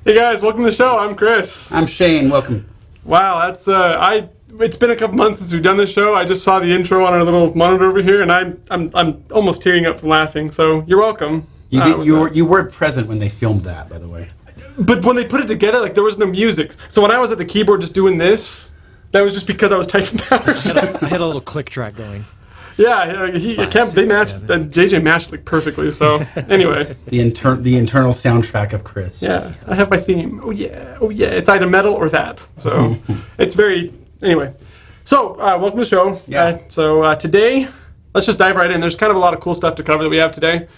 Hey guys, welcome to the show. I'm Chris. I'm Shane. Welcome. Wow, that's it's been a couple months since we've done this show. I just saw the intro on our little monitor over here, and I'm almost tearing up from laughing. So you're welcome. You were present when they filmed that, by the way. But when they put it together, like there was no music. So when I was at the keyboard just doing this, that was just because I was typing PowerShell. I had a little click track going. Yeah, they matched, and JJ matched like perfectly. So anyway, the internal soundtrack of Chris. Yeah, I have my theme. Oh yeah. It's either metal or that. So it's very anyway. So welcome to the show. Yeah. Today, let's just dive right in. There's kind of a lot of cool stuff to cover that we have today.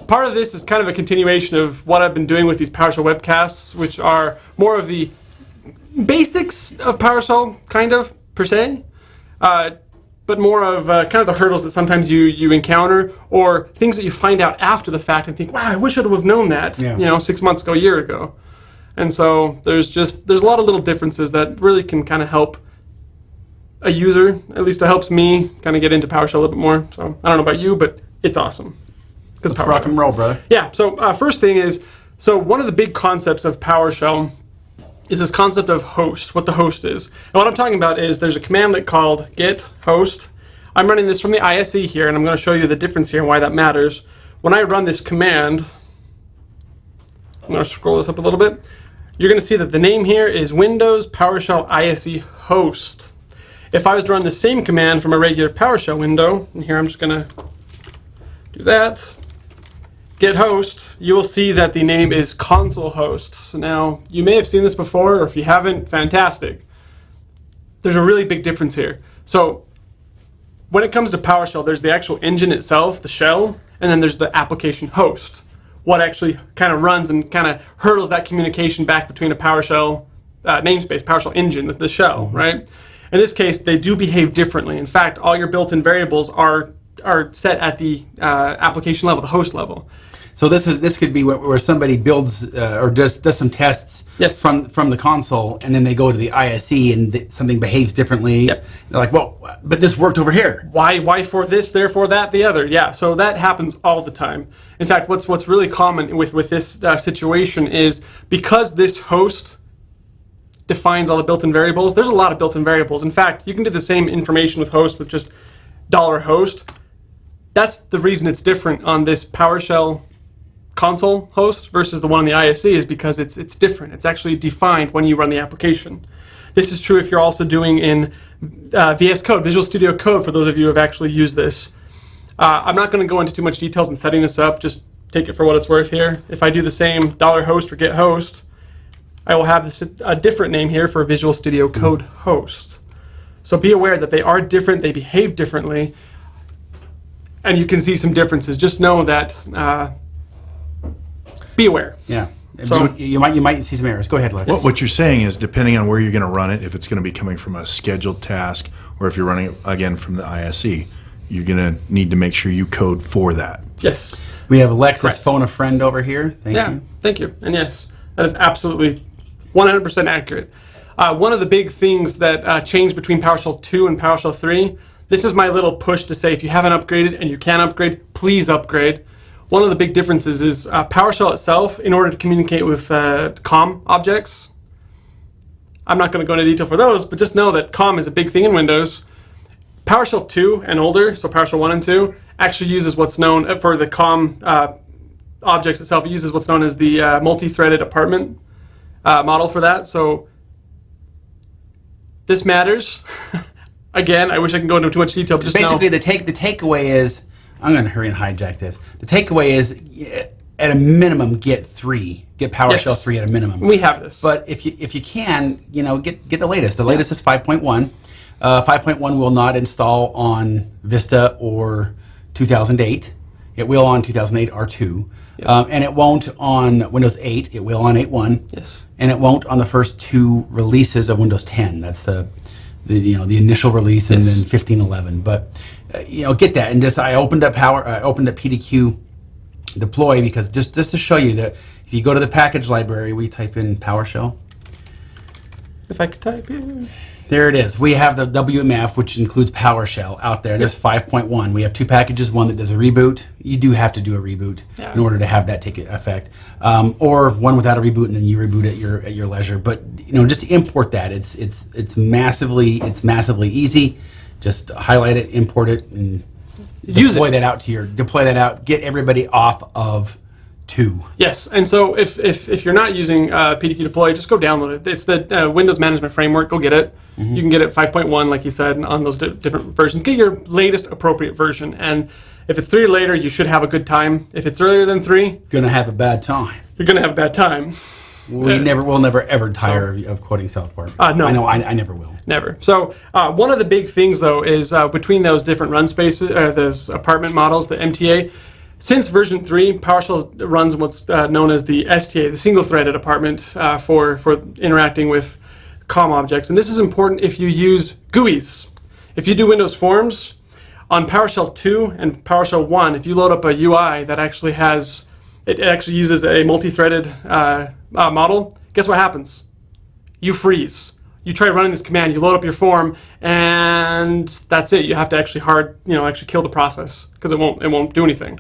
Part of this is kind of a continuation of what I've been doing with these PowerShell webcasts, which are more of the basics of PowerShell, kind of per se. But more of kind of the hurdles that sometimes you encounter, or things that you find out after the fact and think, wow, I wish I would have known that, 6 months ago, a year ago. And so there's a lot of little differences that really can kind of help a user. At least it helps me kind of get into PowerShell a little bit more. So I don't know about you, but it's awesome. Let's rock and roll, brother. Yeah, so first thing is, so one of the big concepts of PowerShell is this concept of host, what the host is. And what I'm talking about is there's a command that called get host. I'm running this from the ISE here, and I'm going to show you the difference here and why that matters. When I run this command, I'm going to scroll this up a little bit. You're going to see that the name here is Windows PowerShell ISE host. If I was to run the same command from a regular PowerShell window, and here I'm just going to do that, get host, you will see that the name is console host. Now, you may have seen this before, or if you haven't, fantastic. There's a really big difference here. So, when it comes to PowerShell, there's the actual engine itself, the shell, and then there's the application host. What actually kind of runs and kind of hurdles that communication back between a PowerShell namespace, PowerShell engine, the shell, right? In this case, they do behave differently. In fact, all your built-in variables are set at the application level, the host level. So this could be where somebody builds or does some tests from the console, and then they go to the ISE and something behaves differently. Yep. They're like, well, but this worked over here. Why for this, therefore that, the other? Yeah, so that happens all the time. In fact, what's really common with this situation is because this host defines all the built-in variables, there's a lot of built-in variables. In fact, you can do the same information with host with just $host. That's the reason it's different on this PowerShell console host versus the one on the ISE is because it's different. It's actually defined when you run the application. This is true if you're also doing in VS Code, Visual Studio Code, for those of you who have actually used this. I'm not going to go into too much details in setting this up. Just take it for what it's worth here. If I do the same $host or get host, I will have a different name here for Visual Studio Code host. So be aware that they are different, they behave differently, and you can see some differences. Just know that, be aware. Yeah. So you might see some errors. Go ahead, Lex. What you're saying is, depending on where you're going to run it, if it's going to be coming from a scheduled task, or if you're running it again from the ISE, you're going to need to make sure you code for that. Yes. We have Alexis phone a friend over here. Thank you. Thank you. And yes, that is absolutely 100% accurate. One of the big things that changed between PowerShell 2 and PowerShell 3, this is my little push to say if you haven't upgraded and you can upgrade, please upgrade. One of the big differences is PowerShell itself, in order to communicate with COM objects. I'm not going to go into detail for those, but just know that COM is a big thing in Windows. PowerShell 2 and older, so PowerShell 1 and 2, actually uses what's known, for the COM objects itself, it uses what's known as the multi-threaded apartment model for that. So this matters. Again, I wish I could go into too much detail, but just basically know. the takeaway is, I'm going to hurry and hijack this. The takeaway is, at a minimum, get PowerShell 3 at a minimum. We have this. But if you can, get the latest. The latest is 5.1. 5.1 will not install on Vista or 2008. It will on 2008 R2. Yep. And it won't on Windows 8. It will on 8.1. Yes. And it won't on the first two releases of Windows 10. That's the initial release, and then 15.11. But get that. And I opened up PDQ Deploy because just to show you that if you go to the package library, we type in PowerShell. If I could type in. There it is. We have the WMF, which includes PowerShell out there. There's 5.1. We have two packages, one that does a reboot. You do have to do a reboot in order to have that take effect. Or one without a reboot and then you reboot at your leisure. But just to import that, it's massively easy. Just highlight it, import it, and deploy that out, get everybody off of 2. Yes, and so if you're not using PDQ Deploy, just go download it. It's the Windows Management Framework. Go get it. You can get it 5.1, like you said, on those different versions. Get your latest appropriate version, and if it's 3 or later, you should have a good time. If it's earlier than 3, gonna have a bad time. You're gonna have a bad time. We'll never ever tire of quoting South Park. No, I know I never will. Never. So one of the big things, though, is between those different run spaces, those apartment models, the MTA. Since version 3, PowerShell runs what's known as the STA, the single-threaded apartment for interacting with COM objects. And this is important if you use GUIs. If you do Windows Forms, on PowerShell 2 and PowerShell 1, if you load up a UI that actually has, it actually uses a multi-threaded model, guess what happens? You freeze. You try running this command, you load up your form, and that's it. You have to actually actually kill the process because it won't do anything.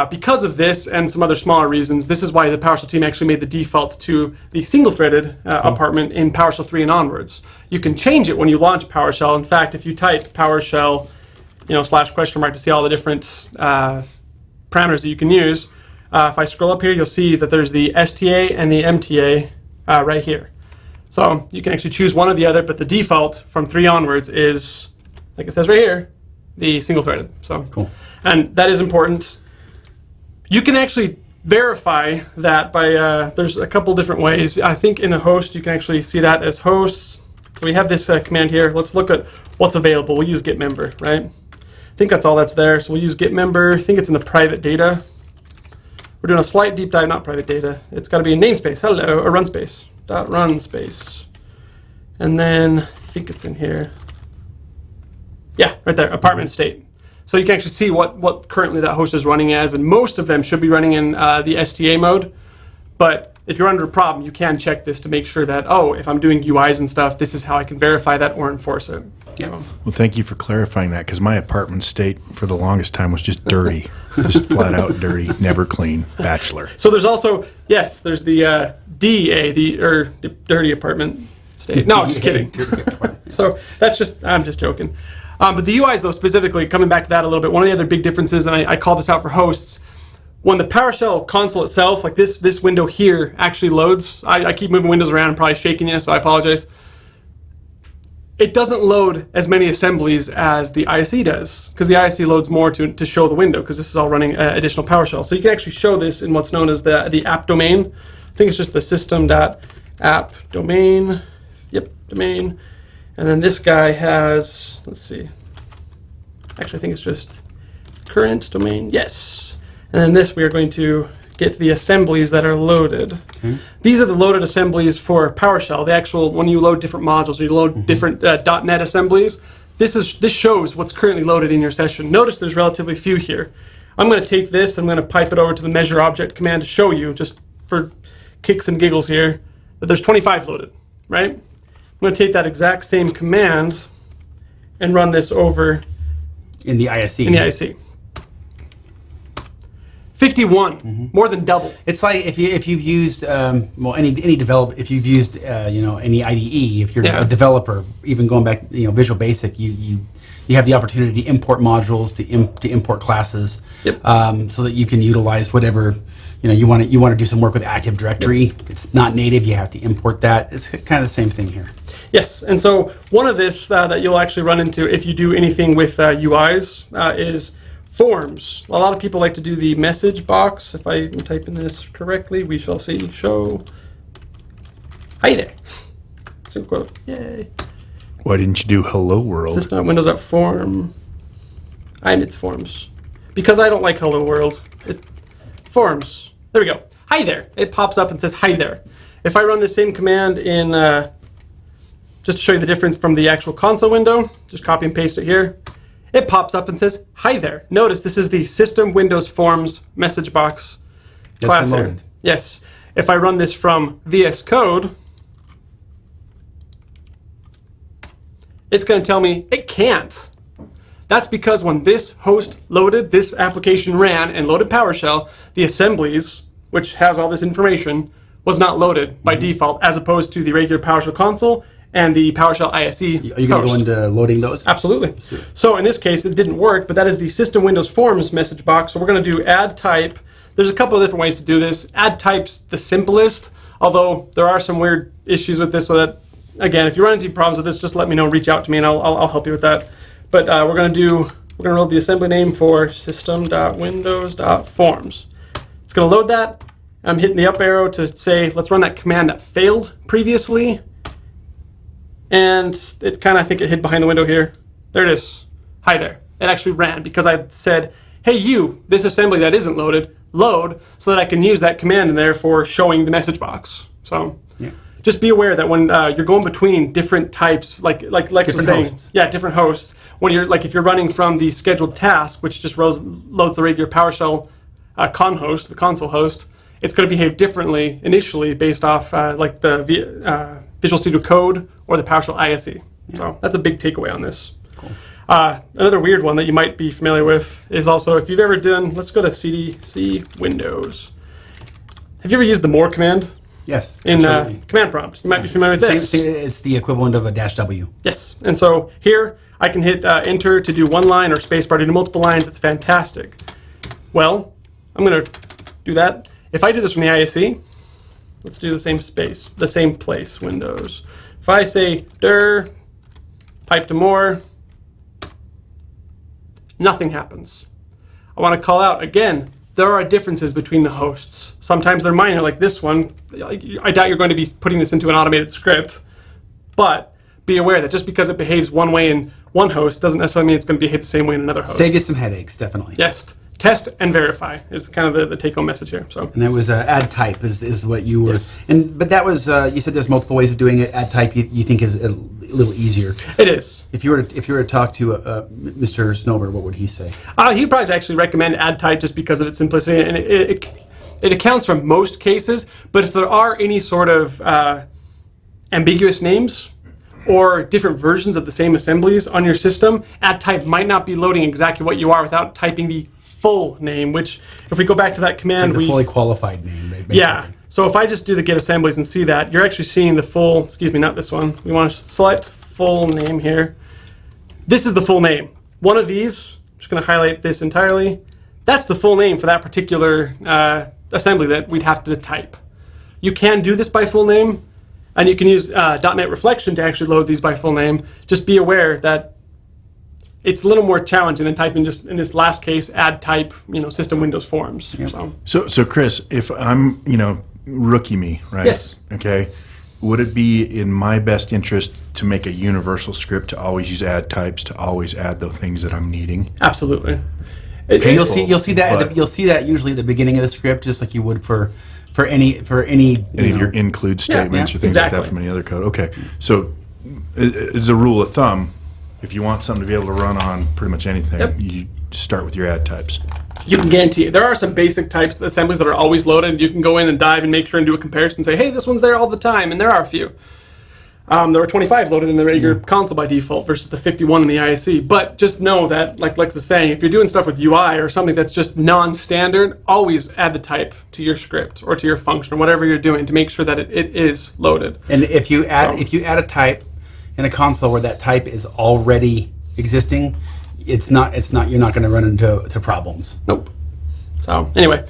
Because of this and some other smaller reasons, this is why the PowerShell team actually made the default to the single-threaded apartment in PowerShell 3 and onwards. You can change it when you launch PowerShell. In fact, if you type PowerShell, / to see all the different parameters that you can use, if I scroll up here, you'll see that there's the STA and the MTA right here. So you can actually choose one or the other, but the default from 3 onwards is, like it says right here, the single-threaded. So cool. And that is important. You can actually verify that by, there's a couple different ways. I think in a host, you can actually see that as hosts. So we have this command here. Let's look at what's available. We'll use getMember, right? I think that's all that's there. So we'll use getMember. I think it's in the private data. We're doing a slight deep dive, not private data. It's got to be a namespace, a run space, .run space. And then I think it's in here. Yeah, right there, apartment state. So you can actually see what currently that host is running as, and most of them should be running in the STA mode. But if you're under a problem, you can check this to make sure that, if I'm doing UIs and stuff, this is how I can verify that or enforce it. Yeah. Well, thank you for clarifying that, because my apartment state for the longest time was just dirty. Just flat out dirty, never clean, bachelor. So there's also, there's the DA, the dirty apartment state. No, I'm just kidding. So I'm just joking. But the UIs, though, specifically, coming back to that a little bit, one of the other big differences, and I call this out for hosts, when the PowerShell console itself, like this window here, actually loads, I keep moving windows around and probably shaking you, so I apologize. It doesn't load as many assemblies as the ISE does, because the ISE loads more to show the window, because this is all running additional PowerShell. So you can actually show this in what's known as the app domain. I think it's just the system.app domain. Yep, domain. And then this guy has, let's see. Actually, I think it's just current domain. Yes. And then this, we are going to get the assemblies that are loaded. Okay. These are the loaded assemblies for PowerShell. The actual, when you load different modules or you load different .NET assemblies, this shows what's currently loaded in your session. Notice there's relatively few here. I'm going to take this, I'm going to pipe it over to the measure object command to show you, just for kicks and giggles here, that there's 25 loaded, right? I'm going to take that exact same command and run this over in the ISE. 51, more than double. It's like if you've used any develop, if you've used any IDE, if you're a developer, even going back Visual Basic, you have the opportunity to import modules, to import classes, so that you can utilize whatever you want to do some work with Active Directory. It's not native; you have to import that. It's kind of the same thing here. Yes, and so one of this that you'll actually run into if you do anything with UIs is forms. A lot of people like to do the message box. If I type in this correctly, we shall see. Show. Hi there. Single quote. Yay. Why didn't you do hello world? System Windows.form. It's forms. Because I don't like hello world. Forms. There we go. Hi there. It pops up and says hi there. If I run the same command in, just to show you the difference from the actual console window, just copy and paste it here. It pops up and says, hi there. Notice this is the System Windows Forms message box class here. Yes. If I run this from VS Code, it's going to tell me it can't. That's because when this host loaded, this application ran and loaded PowerShell, the assemblies, which has all this information, was not loaded by default, as opposed to the regular PowerShell console and the PowerShell ISE. Are you going to go into loading those? Absolutely. So in this case, it didn't work, but that is the System Windows Forms message box. So we're going to do add type. There's a couple of different ways to do this. Add type's the simplest, although there are some weird issues with this. So that, again, if you run into problems with this, just let me know. Reach out to me, and I'll help you with that. But we're going to load the assembly name for system.windows.forms. It's going to load that. I'm hitting the up arrow to say, let's run that command that failed previously. And it kind of, I think it hid behind the window here. There it is. Hi there. It actually ran because I said, hey, you, this assembly that isn't loaded, load, so that I can use that command in there for showing the message box. So just be aware that when you're going between different types, like Lex was saying, hosts. Yeah, different hosts. When you're if you're running from the scheduled task, which just loads the regular PowerShell con host, the console host, it's going to behave differently initially based off like the Visual Studio Code or the PowerShell ISE. Yeah. So that's a big takeaway on this. Cool. Another weird one that you might be familiar with is also if you've ever done, let's go to CDC Windows. Have you ever used the more command? Yes. In command prompt. You might be familiar with this. It's the equivalent of a -W. Yes. And so here I can hit enter to do one line or spacebar to do multiple lines. It's fantastic. Well, I'm going to do that. If I do this from the ISE, let's do the same space, the same place, Windows. If I say dir, pipe to more, nothing happens. I want to call out, again, there are differences between the hosts. Sometimes they're minor, like this one. I doubt you're going to be putting this into an automated script, but be aware that just because it behaves one way in one host doesn't necessarily mean it's going to behave the same way in another host. Save you some headaches, definitely. Yes. Test and verify is kind of the take-home message here. So. And that was add type is what you were. Yes. But that was you said there's multiple ways of doing it. Add type you think is a little easier. It is. If you were to talk to Mr. Snowber, what would he say? He'd probably actually recommend add type just because of its simplicity, and it accounts for most cases. But if there are any sort of ambiguous names or different versions of the same assemblies on your system, add type might not be loading exactly what you are without typing the full name, which if we go back to that command, it's like the fully qualified name. Basically. Yeah. So if I just do the get assemblies and see that, you're actually seeing the full, excuse me, not this one. We want to select full name here. This is the full name. One of these, I'm just going to highlight this entirely. That's the full name for that particular assembly that we'd have to type. You can do this by full name, and you can use .NET Reflection to actually load these by full name. Just be aware that it's a little more challenging than typing just in this last case, add type, system Windows Forms. Yep. So Chris, if I'm, rookie me, right? Yes. Okay. Would it be in my best interest to make a universal script to always use add types to always add the things that I'm needing? Absolutely. You'll see that usually at the beginning of the script, just like you would for any Any of your include statements or things like that from any other code. Okay. So as a rule of thumb, if you want something to be able to run on pretty much anything, you start with your add types. You can guarantee it. There are some basic types of assemblies that are always loaded. You can go in and dive and make sure and do a comparison and say, hey, this one's there all the time, and there are a few. There were 25 loaded in the regular console by default versus the 51 in the ISE. But just know that, like Lex is saying, if you're doing stuff with UI or something that's just non-standard, always add the type to your script or to your function or whatever you're doing to make sure that it is loaded. And if you add a type in a console where that type is already existing, you're not going to run into problems. Nope. So anyway,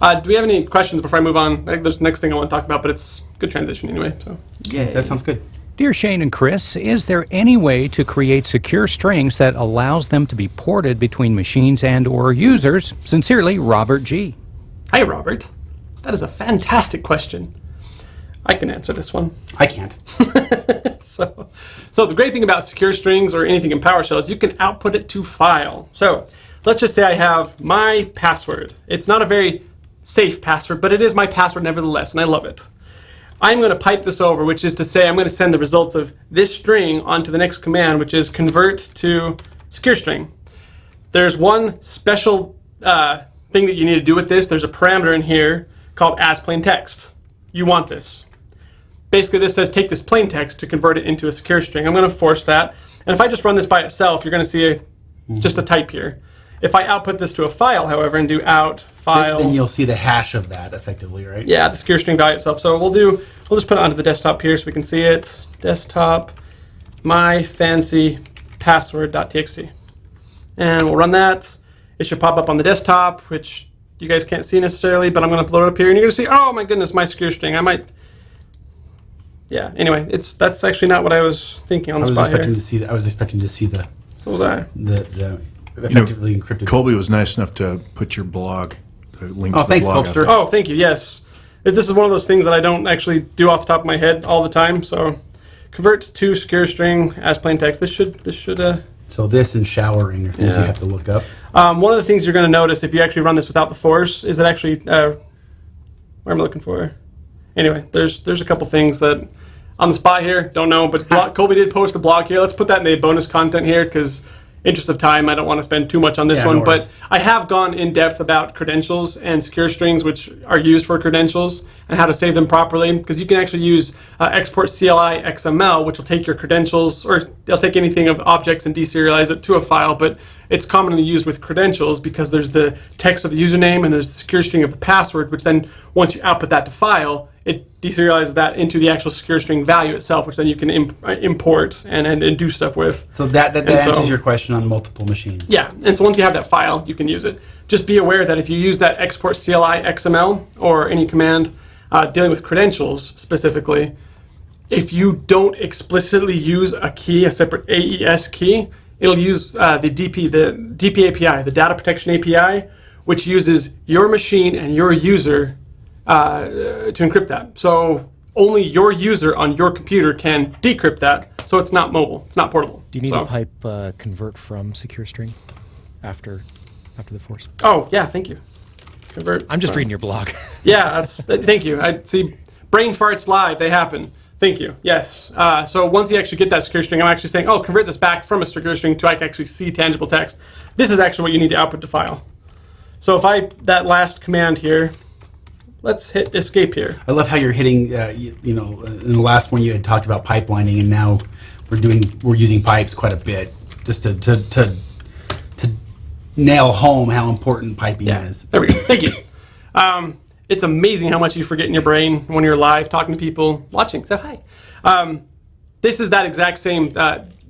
do we have any questions before I move on? I think there's the next thing I want to talk about, but it's a good transition anyway. So yeah, that sounds good. Dear Shane and Chris, is there any way to create secure strings that allows them to be ported between machines and or users? Sincerely, Robert G. Hi, Robert. That is a fantastic question. I can answer this one. I can't. So the great thing about secure strings or anything in PowerShell is you can output it to file. So let's just say I have my password. It's not a very safe password, but it is my password nevertheless, and I love it. I'm going to pipe this over, which is to say I'm going to send the results of this string onto the next command, which is convert to secure string. There's one special thing that you need to do with this. There's a parameter in here called as plain text. You want this. Basically, this says take this plain text to convert it into a secure string. I'm going to force that, and And if I just run this by itself, you're going to see just a type here. If I output this to a file, however, and do out file, then you'll see the hash of that effectively, right? Yeah, the secure string value itself. So we'll just put it onto the desktop here so we can see it. Desktop, my fancy password.txt. And we'll run that. It should pop up on the desktop, which you guys can't see necessarily, but I'm going to load it up here, and you're going to see, oh my goodness, my secure string. Yeah, anyway, that's actually not what I was thinking on the spot here. I was expecting to see the So was I. the effectively encrypted. Colby was nice enough to put your blog, the link to the thanks, blog. Colbster. Oh, thank you, yes. This is one of those things that I don't actually do off the top of my head all the time, so convert to secure string as plain text. This should So this and showering are things you have to look up. one of the things you're going to notice if you actually run this without the force is it actually, where am I looking for? Anyway, there's a couple things that on the spot here, don't know, but Colby did post a blog here. Let's put that in the bonus content here because interest of time, I don't want to spend too much on this one, no worries. but I have gone in depth about credentials and secure strings, which are used for credentials, and how to save them properly, because you can actually use export CLI XML, which will take your credentials, or they'll take anything of objects and deserialize it to a file, but it's commonly used with credentials because there's the text of the username and there's the secure string of the password, which then, once you output that to file, it deserializes that into the actual secure string value itself, which then you can import and do stuff with. So that answers your question on multiple machines. Yeah, and so once you have that file, you can use it. Just be aware that if you use that export CLI XML or any command dealing with credentials specifically, if you don't explicitly use a key, a separate AES key, it'll use the DP API, the Data Protection API, which uses your machine and your user to encrypt that. So only your user on your computer can decrypt that, so it's not mobile, it's not portable. Do you need to pipe convert from secure string after the force? Oh, yeah, thank you. Convert. I'm just reading your blog. Yeah, thank you. I see brain farts live, they happen. Thank you, yes. So once you actually get that secure string, I'm actually saying, oh, convert this back from a secure string to I can actually see tangible text. This is actually what you need to output to file. So that last command here, let's hit escape here. I love how you're hitting, in the last one you had talked about pipelining, and now we're using pipes quite a bit just to nail home how important piping is. There we go. Thank you. It's amazing how much you forget in your brain when you're live talking to people, watching. So hi. This is that exact same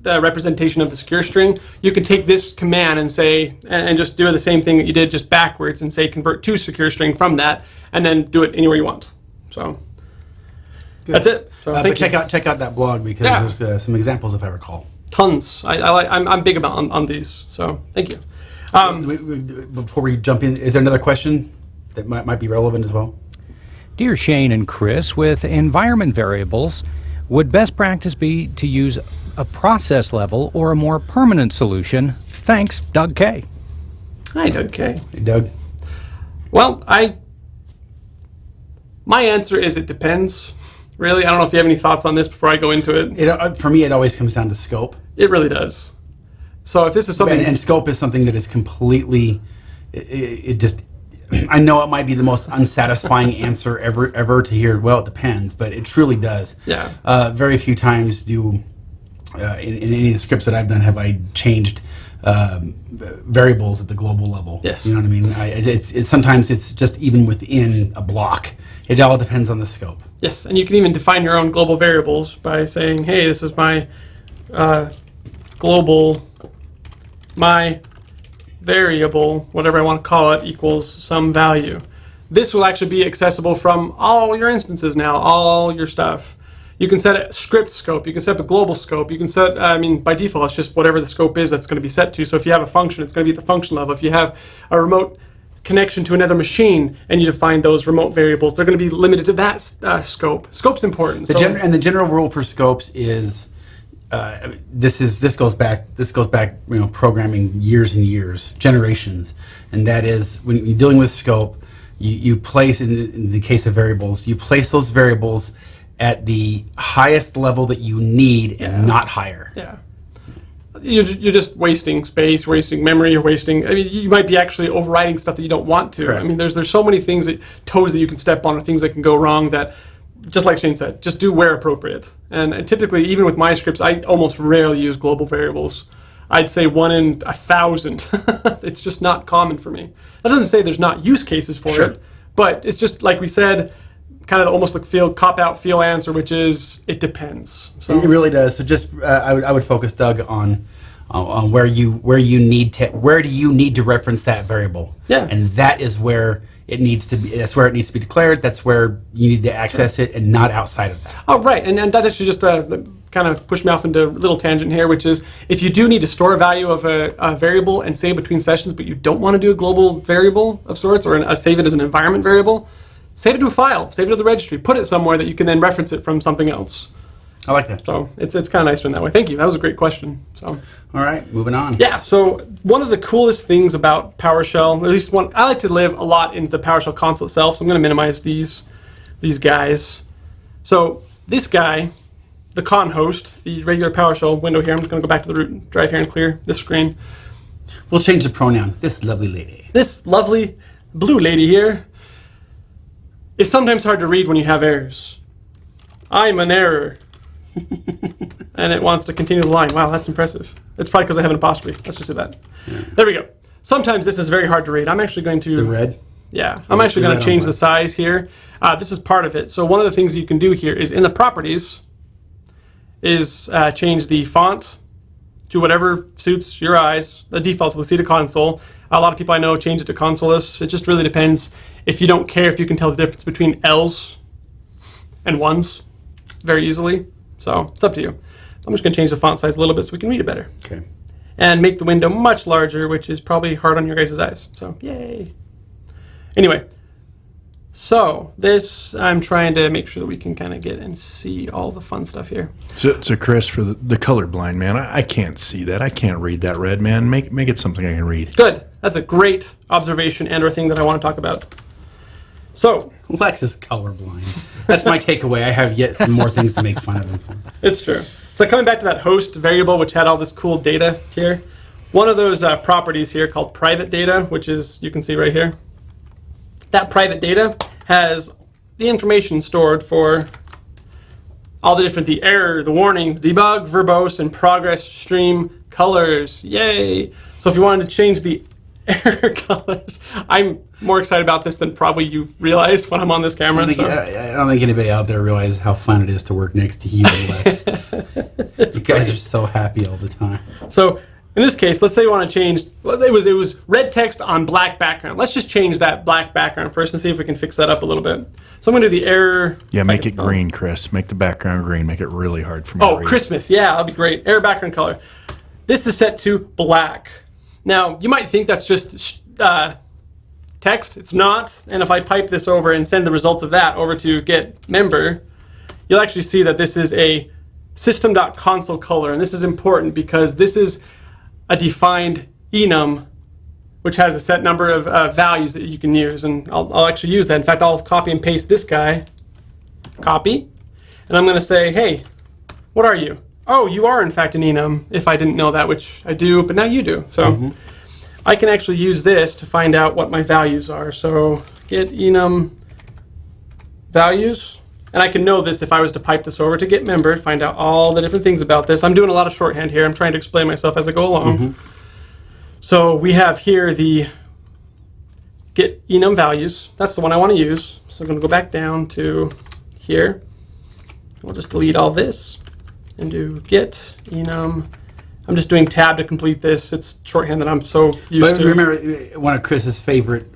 the representation of the secure string. You can take this command and say, and just do the same thing that you did just backwards and say convert to secure string from that, and then do it anywhere you want. So that's it. So but check out that blog because there's some examples if I recall. Tons. I'm big about on these. So thank you. Before we jump in, is there another question that might be relevant as well? Dear Shane and Chris, with environment variables, would best practice be to use a process level or a more permanent solution? Thanks, Doug K. Hi, Doug K. Hey, Doug. Well, my answer is it depends. Really, I don't know if you have any thoughts on this before I go into it. For me, it always comes down to scope. It really does. So if this is something... And scope is something that is completely... It just... I know it might be the most unsatisfying answer ever to hear, well, it depends, but it truly does. Yeah. Very few times in any of the scripts that I've done have I changed variables at the global level. Yes. You know what I mean? Sometimes it's just even within a block. It all depends on the scope. Yes, and you can even define your own global variables by saying, hey, this is my my variable, whatever I want to call it, equals some value. This will actually be accessible from all your instances now, all your stuff. You can set a script scope, you can set the global scope, you can set, by default, it's just whatever the scope is that's going to be set to. So if you have a function, it's going to be at the function level. If you have a remote connection to another machine and you define those remote variables, they're going to be limited to that scope. Scope's important. The general rule for scopes is this goes back programming years and years, generations, and that is when you're dealing with scope, you place in the case of variables, you place those variables at the highest level that you need and not higher. Yeah. You're just wasting space, wasting memory, you're wasting... you might be actually overriding stuff that you don't want to. Correct. There's so many toes that you can step on, or things that can go wrong that just like Shane said, just do where appropriate. And typically, even with my scripts, I almost rarely use global variables. I'd say 1 in 1,000. It's just not common for me. That doesn't say there's not use cases for it, but it's just like we said, kind of almost like cop-out feel answer, which is it depends. So it really does. So just I would focus, Doug, on where do you need to reference that variable. Yeah. And that is where it needs to be. That's where it needs to be declared. That's where you need to access it, and not outside of that. Oh, right. And that actually just kind of pushed me off into a little tangent here, which is if you do need to store a value of a variable and save between sessions, but you don't want to do a global variable of sorts, or save it as an environment variable, save it to a file, save it to the registry, put it somewhere that you can then reference it from something else. I like that. So it's kind of nicer in that way. Thank you. That was a great question. So. All right, moving on. Yeah, so one of the coolest things about PowerShell, at least one, I like to live a lot in the PowerShell console itself, so I'm going to minimize these guys. So this guy, the con host, the regular PowerShell window here, I'm just going to go back to the root drive here and clear this screen. We'll change the pronoun. This lovely lady. This lovely blue lady here is sometimes hard to read when you have errors. I'm an error. And it wants to continue the line. Wow, that's impressive. It's probably because I have an apostrophe. Let's just do that. Yeah. There we go. Sometimes this is very hard to read. I'm actually going to... The red? Yeah. I'm actually going to change the size here. This is part of it. So one of the things you can do here is in the properties is change the font to whatever suits your eyes. The default's Lucida Console. A lot of people I know change it to consoleless. It just really depends. If you don't care if you can tell the difference between L's and 1s very easily. So it's up to you. I'm just going to change the font size a little bit so we can read it better. Okay. And make the window much larger, which is probably hard on your guys' eyes. So yay. Anyway, so this, I'm trying to make sure that we can kind of get and see all the fun stuff here. So Chris, for the colorblind man, I can't see that. I can't read that red, man. Make it something I can read. Good. That's a great observation and or thing that I want to talk about. So Lex is colorblind. That's my takeaway. I have yet some more things to make fun of him for. it's true. So coming back to that host variable, which had all this cool data here, one of those properties here called private data, which is, you can see right here, that private data has the information stored for all the different, the error, the warning, the debug, verbose, and progress stream colors. Yay! So if you wanted to change the error colors, I'm more excited about this than probably you realize when I'm on this camera. I don't think anybody out there realizes how fun it is to work next to you, Lex. You guys are so happy all the time. So in this case, let's say you want to change, well, it was red text on black background. Let's just change that black background first and see if we can fix that up a little bit. So I'm going to do the error. Yeah, make it green, Chris. Make the background green. Make it really hard for me to read. Oh, Christmas. Yeah, that'll be great. Error background color. This is set to black. Now, you might think that's just text. It's not. And if I pipe this over and send the results of that over to get member, you'll actually see that this is a system.console color. And this is important because this is a defined enum, which has a set number of values that you can use. And I'll actually use that. In fact, I'll copy and paste this guy. Copy. And I'm going to say, hey, what are you? Oh, you are in fact an enum, if I didn't know that, which I do, but now you do. So I can actually use this to find out what my values are. So get enum values. And I can know this if I was to pipe this over to get member, find out all the different things about this. I'm doing a lot of shorthand here. I'm trying to explain myself as I go along. So we have here the get enum values. That's the one I want to use. So I'm going to go back down to here. We'll just delete all this and do get enum. I'm just doing tab to complete this. It's shorthand that I'm so used to. Remember, one of Chris's favorite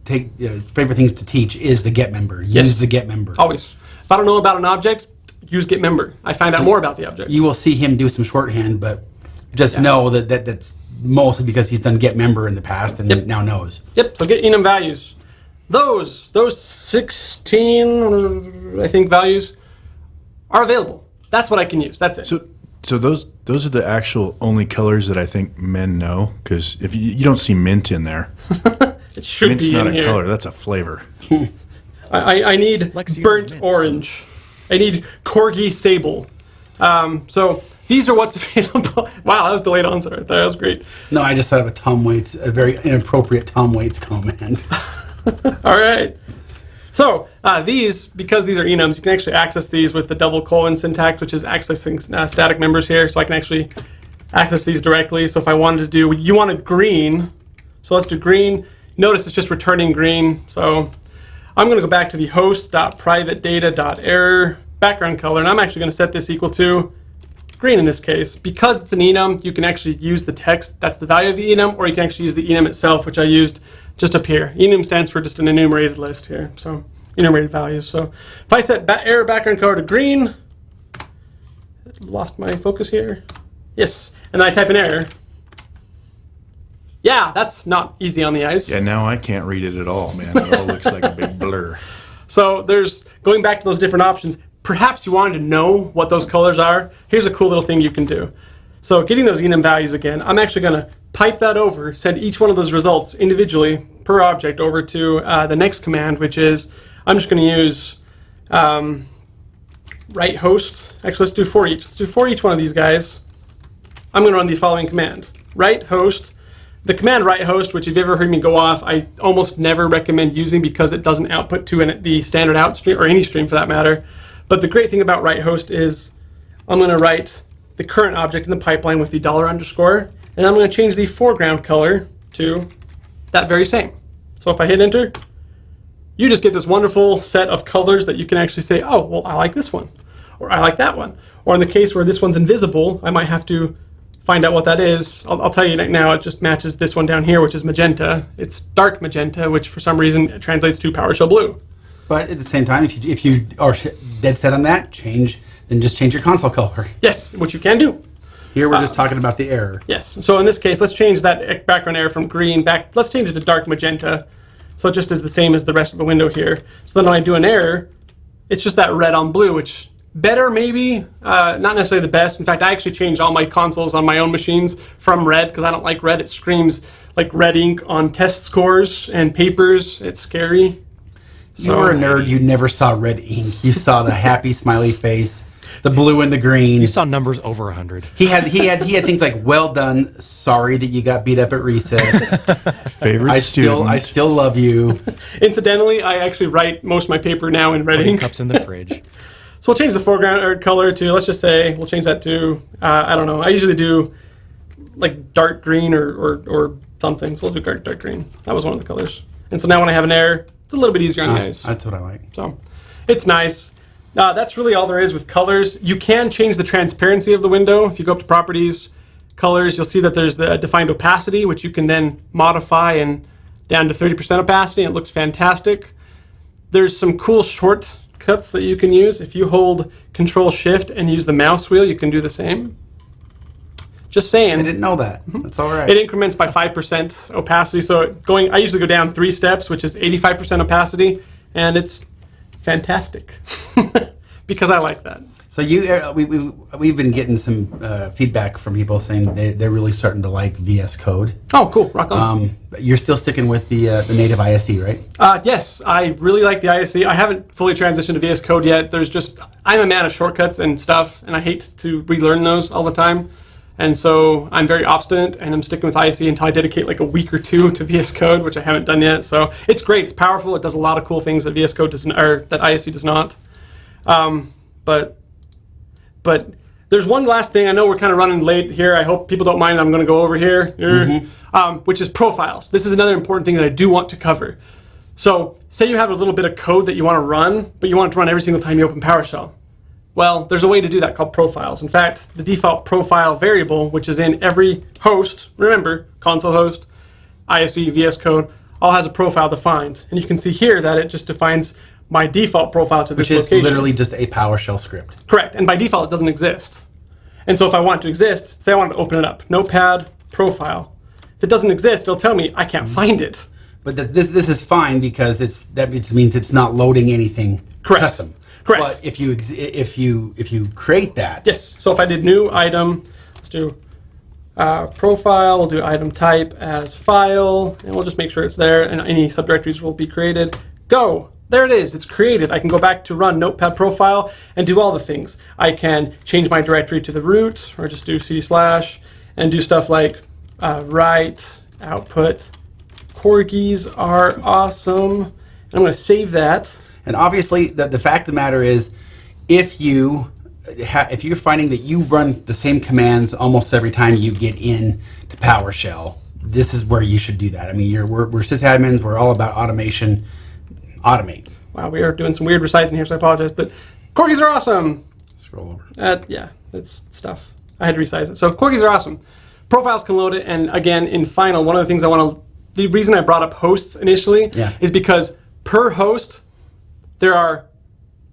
things to teach is the get member. Use the get member. Always. If I don't know about an object, use get member. I find out more about the object. You will see him do some shorthand, but just know that's mostly because he's done get member in the past and now knows. Yep. So get enum values. Those 16, I think, values are available. That's what I can use. That's it. So those are the actual only colors that I think men know, because if you don't see mint in there, it should mint's be not in a here. color. That's a flavor. I need burnt orange. I need corgi sable. So these are what's available. Wow, that was delayed onset right there. That was great. No, I just thought of a very inappropriate Tom Waits comment. All right. So These, because these are enums, you can actually access these with the double colon syntax, which is accessing static members here. So I can actually access these directly. So if I wanted to do, you wanted green, so let's do green. Notice it's just returning green. So I'm going to go back to the host.privatedata.error background color, and I'm actually going to set this equal to green in this case. Because it's an enum, you can actually use the text, that's the value of the enum, or you can actually use the enum itself, which I used just up here. Enum stands for just an enumerated list here, so enumerated values. So if I set error background color to green, lost my focus here. Yes, and I type in error. Yeah, that's not easy on the eyes. Yeah, now I can't read it at all, man. It all looks like a big blur. So there's, going back to those different options, perhaps you wanted to know what those colors are. Here's a cool little thing you can do. So getting those enum values again, I'm actually going to pipe that over, send each one of those results individually per object over to the next command, which is, I'm just going to use write host. Actually, let's do for each. Let's do for each one of these guys. I'm going to run the following command. Write host. The command write host, which if you've ever heard me go off, I almost never recommend using because it doesn't output to the standard out stream, or any stream for that matter. But the great thing about write host is I'm going to write the current object in the pipeline with the $_, and I'm going to change the foreground color to that very same. So if I hit enter, you just get this wonderful set of colors that you can actually say, oh, well, I like this one, or I like that one. Or in the case where this one's invisible, I might have to find out what that is. I'll tell you right now, it just matches this one down here, which is magenta. It's dark magenta, which for some reason translates to PowerShell blue. But at the same time, if you are dead set on that, then just change your console color. Yes, which you can do. Here we're just talking about the error. Yes, so in this case, let's change that background error from green back, let's change it to dark magenta, so it just is the same as the rest of the window here. So then when I do an error, it's just that red on blue, which better maybe, not necessarily the best. In fact, I actually changed all my consoles on my own machines from red because I don't like red. It screams like red ink on test scores and papers. It's scary. You were a nerd. You never saw red ink. You saw the happy smiley face, the blue and the green. You saw numbers over 100. He had things like "Well done, sorry that you got beat up at recess." Favorite student. I still love you. Incidentally, I actually write most of my paper now in red Putting ink. cups in the fridge. So we'll change the foreground color to, let's just say, we'll change that to, I don't know. I usually do like dark green or something. So we'll do dark green. That was one of the colors. And so now when I have an error, it's a little bit easier on the eyes. That's what I like. So it's nice. That's really all there is with colors. You can change the transparency of the window. If you go up to properties, colors, you'll see that there's the defined opacity, which you can then modify and down to 30% opacity. It looks fantastic. There's some cool shortcuts that you can use. If you hold Control-Shift and use the mouse wheel, you can do the same. Just saying. I didn't know that. That's all right. It increments by 5% opacity. So I usually go down 3 steps, which is 85% opacity, and it's fantastic because I like that. So we've been getting some feedback from people saying they're really starting to like VS Code. Oh, cool. Rock on. You're still sticking with the native ISE, right? Yes, I really like the ISE. I haven't fully transitioned to VS Code yet. I'm a man of shortcuts and stuff, and I hate to relearn those all the time. And so I'm very obstinate, and I'm sticking with ISE until I dedicate like a week or 2 to VS Code, which I haven't done yet. So it's great. It's powerful. It does a lot of cool things that VS Code doesn't, or that ISE does not. But there's one last thing. I know we're kind of running late here. I hope people don't mind. I'm going to go over here, which is profiles. This is another important thing that I do want to cover. So say you have a little bit of code that you want to run, but you want it to run every single time you open PowerShell. Well, there's a way to do that called profiles. In fact, the default profile variable, which is in every host, remember, console host, ISE, VS Code, all has a profile defined. And you can see here that it just defines my default profile to this location. Which is literally just a PowerShell script. Correct. And by default, it doesn't exist. And so if I want it to exist, say I want to open it up, Notepad, profile. If it doesn't exist, it'll tell me I can't find it. But this is fine because that means it's not loading anything custom. Correct. But if you create that. Yes. So if I did new item, let's do profile, we'll do item type as file, and we'll just make sure it's there, and any subdirectories will be created. Go. There it is. It's created. I can go back to run Notepad profile and do all the things. I can change my directory to the root, or just do cd/ and do stuff like write, output. Corgis are awesome. And I'm going to save that. And obviously, the fact of the matter is, if you're finding that you run the same commands almost every time you get in to PowerShell, this is where you should do that. I mean, we're sysadmins. We're all about automation. Automate. Wow, we are doing some weird resizing here, so I apologize. But corgis are awesome. Scroll over. Yeah, it's stuff. I had to resize it. So corgis are awesome. Profiles can load it, and again, in final, one of the things the reason I brought up hosts initially is because per host, there are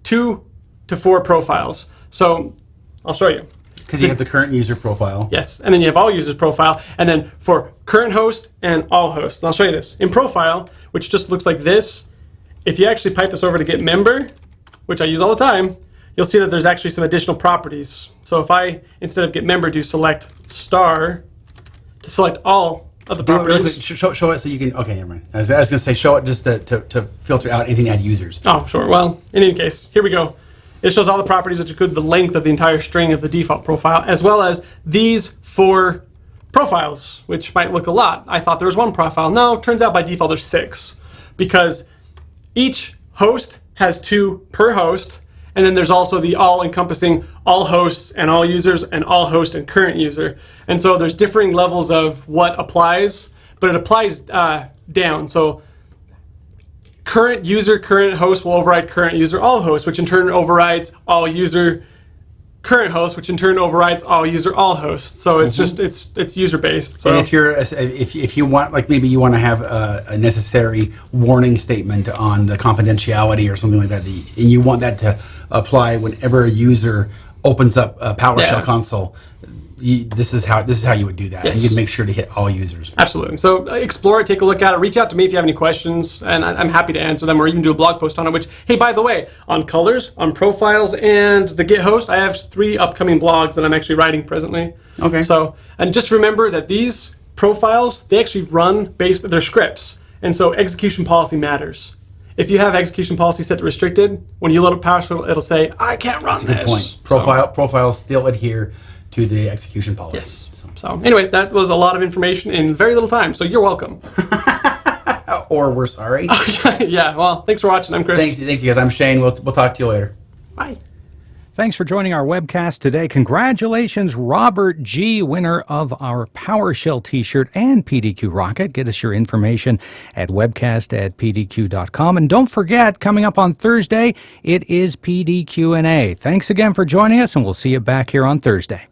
2 to 4 profiles. So I'll show you. Because you have the current user profile. Yes, and then you have all users profile, and then for current host and all hosts. And I'll show you this. In profile, which just looks like this, if you actually pipe this over to get member, which I use all the time, you'll see that there's actually some additional properties. So if I, instead of get member, do select star to select all of the properties. Show it so you can, okay, never mind. I was going to say show it just to filter out anything that had users. Oh, sure. Well, in any case, here we go. It shows all the properties which include the length of the entire string of the default profile, as well as these 4 profiles, which might look a lot. I thought there was 1 profile. No, turns out by default there's 6, because each host has 2 per host, and then there's also the all-encompassing all hosts and all users and all host and current user. And so there's differing levels of what applies, but it applies down. So current user, current host will override current user, all host, which in turn overrides all user, current host, which in turn overrides all user, all host. So it's just it's user based. So. And if you want, like maybe you want to have a necessary warning statement on the confidentiality or something like that, and you want that to apply whenever a user opens up a PowerShell console. This is how you would do that. Yes. And you'd make sure to hit all users. Absolutely. So explore it, take a look at it, reach out to me if you have any questions, and I'm happy to answer them, or even do a blog post on it, which, hey, by the way, on colors, on profiles, and the Git host, I have 3 upcoming blogs that I'm actually writing presently. Okay. So, and just remember that these profiles, they actually run they're scripts, and so execution policy matters. If you have execution policy set to restricted, when you load up PowerShell, it'll say, I can't run That's a good point. Profiles still adhere to the execution policy. Yes. So anyway, that was a lot of information in very little time, so you're welcome. Or we're sorry. Yeah, well, thanks for watching. I'm Chris. Thanks, you guys. I'm Shane. We'll talk to you later. Bye. Thanks for joining our webcast today. Congratulations, Robert G., winner of our PowerShell t-shirt and PDQ Rocket. Get us your information at webcast@pdq.com. And don't forget, coming up on Thursday, it is PDQ&A. Thanks again for joining us, and we'll see you back here on Thursday.